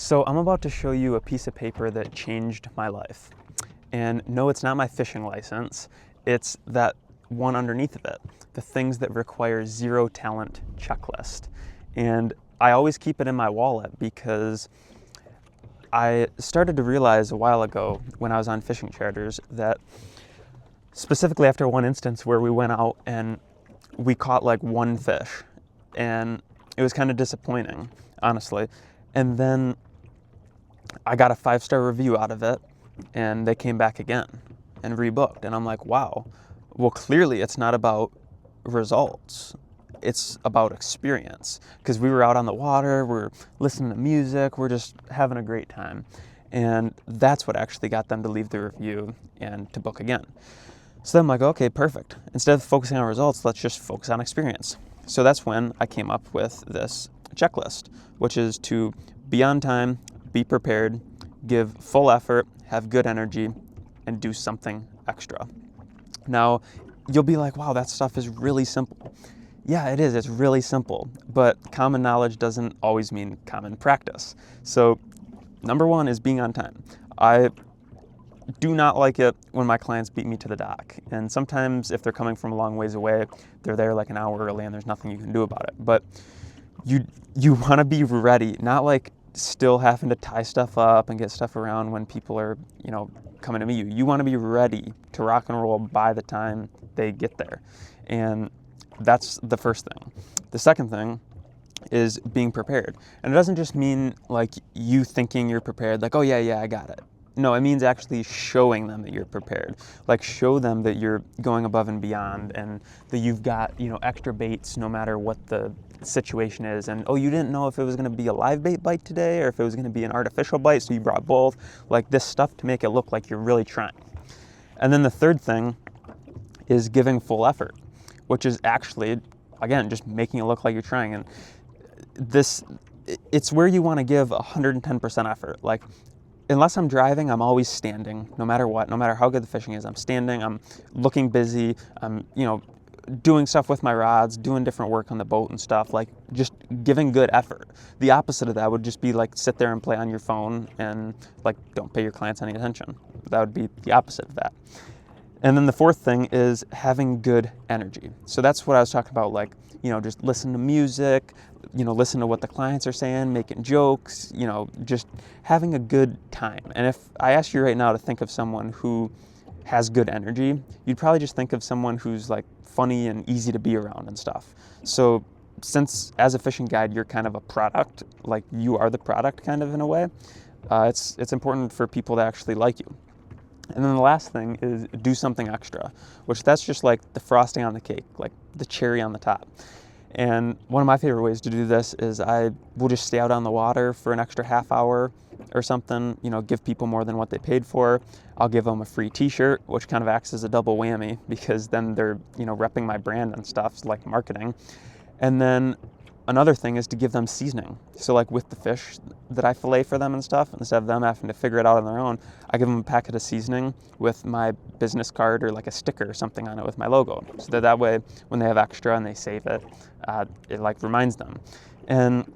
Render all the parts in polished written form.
So I'm about to show you a piece of paper that changed my life. And no, it's not my fishing license. It's that one underneath of it, the things that require zero talent checklist. And I always keep it in my wallet because I started to realize a while ago when I was on fishing charters that specifically after one instance where we went out and we caught like one fish, and it was kind of disappointing, honestly. And then I got a 5-star review out of it, and they came back again and rebooked. And I'm like, wow, well, clearly it's not about results. It's about experience, because we were out on the water, we're listening to music, we're just having a great time. And that's what actually got them to leave the review and to book again. So then I'm like, okay, perfect. Instead of focusing on results, let's just focus on experience. So that's when I came up with this checklist, which is to be on time, be prepared, give full effort, have good energy, and do something extra. Now, you'll be like, wow, that stuff is really simple. Yeah, it is. It's really simple, but common knowledge doesn't always mean common practice. So number one is being on time. I do not like it when my clients beat me to the dock. And sometimes if they're coming from a long ways away, they're there like an hour early and there's nothing you can do about it. But you want to be ready, not like still having to tie stuff up and get stuff around when people are, coming to meet you. You want to be ready to rock and roll by the time they get there. And that's the first thing. The second thing is being prepared. And it doesn't just mean like you thinking you're prepared, like, oh yeah, I got it. No, it means actually showing them that you're prepared. Like show them that you're going above and beyond and that you've got, extra baits no matter what the situation is. And oh, you didn't know if it was going to be a live bait bite today or if it was going to be an artificial bite, so you brought both. Like this stuff to make it look like you're really trying. And then the third thing is giving full effort, which is actually, again, just making it look like you're trying. And it's where you want to give 110% effort. Like, unless I'm driving, I'm always standing, no matter what, no matter how good the fishing is. I'm standing, I'm looking busy, I'm, doing stuff with my rods, doing different work on the boat and stuff, like just giving good effort. The opposite of that would just be like sit there and play on your phone and like don't pay your clients any attention. That would be the opposite of that. And then the fourth thing is having good energy. So that's what I was talking about, like, just listen to music, listen to what the clients are saying, making jokes, just having a good time. And if I asked you right now to think of someone who has good energy, you'd probably just think of someone who's like funny and easy to be around and stuff. So since as a fishing guide, you're kind of a product, like you are the product kind of in a way, it's important for people to actually like you. And then the last thing is do something extra, which that's just like the frosting on the cake, like the cherry on the top. And one of my favorite ways to do this is I will just stay out on the water for an extra half hour or something, give people more than what they paid for. I'll give them a free t-shirt, which kind of acts as a double whammy because then they're, repping my brand and stuff, like marketing. And then another thing is to give them seasoning. So like with the fish that I fillet for them and stuff, instead of them having to figure it out on their own, I give them a packet of seasoning with my business card or like a sticker or something on it with my logo. So that way, when they have extra and they save it, it like reminds them. And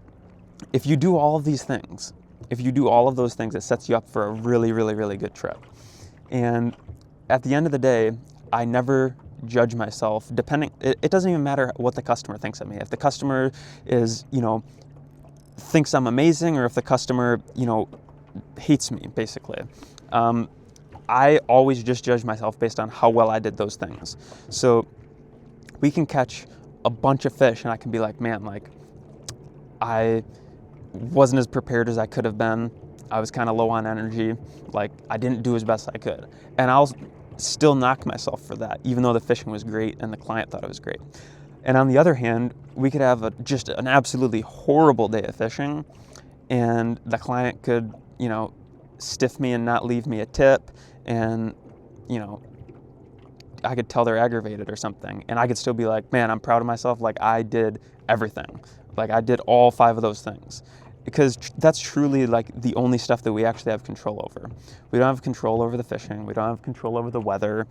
if you do all of these things, if you do all of those things, it sets you up for a really, really, really good trip. And at the end of the day, I never judge myself it doesn't even matter what the customer thinks of me. If the customer is, thinks I'm amazing, or if the customer, hates me, basically. I always just judge myself based on how well I did those things. So we can catch a bunch of fish and I can be like, man, like I wasn't as prepared as I could have been. I was kind of low on energy. Like I didn't do as best I could. And I'll still knock myself for that, even though the fishing was great and the client thought it was great. And on the other hand, we could have just an absolutely horrible day of fishing, and the client could, stiff me and not leave me a tip, and, I could tell they're aggravated or something, and I could still be like, man, I'm proud of myself. Like I did everything. Like I did all 5 of those things. Because that's truly like the only stuff that we actually have control over. We don't have control over the fishing. We don't have control over the weather.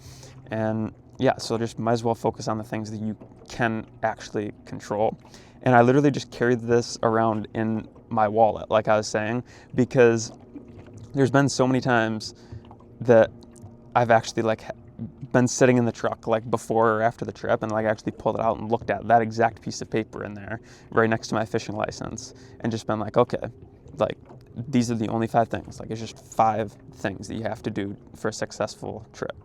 And yeah, so just might as well focus on the things that you can actually control. And I literally just carried this around in my wallet, like I was saying, because there's been so many times that I've actually like been sitting in the truck like before or after the trip and like actually pulled it out and looked at that exact piece of paper in there right next to my fishing license and just been like, okay, like these are the only 5 things. Like it's just 5 things that you have to do for a successful trip.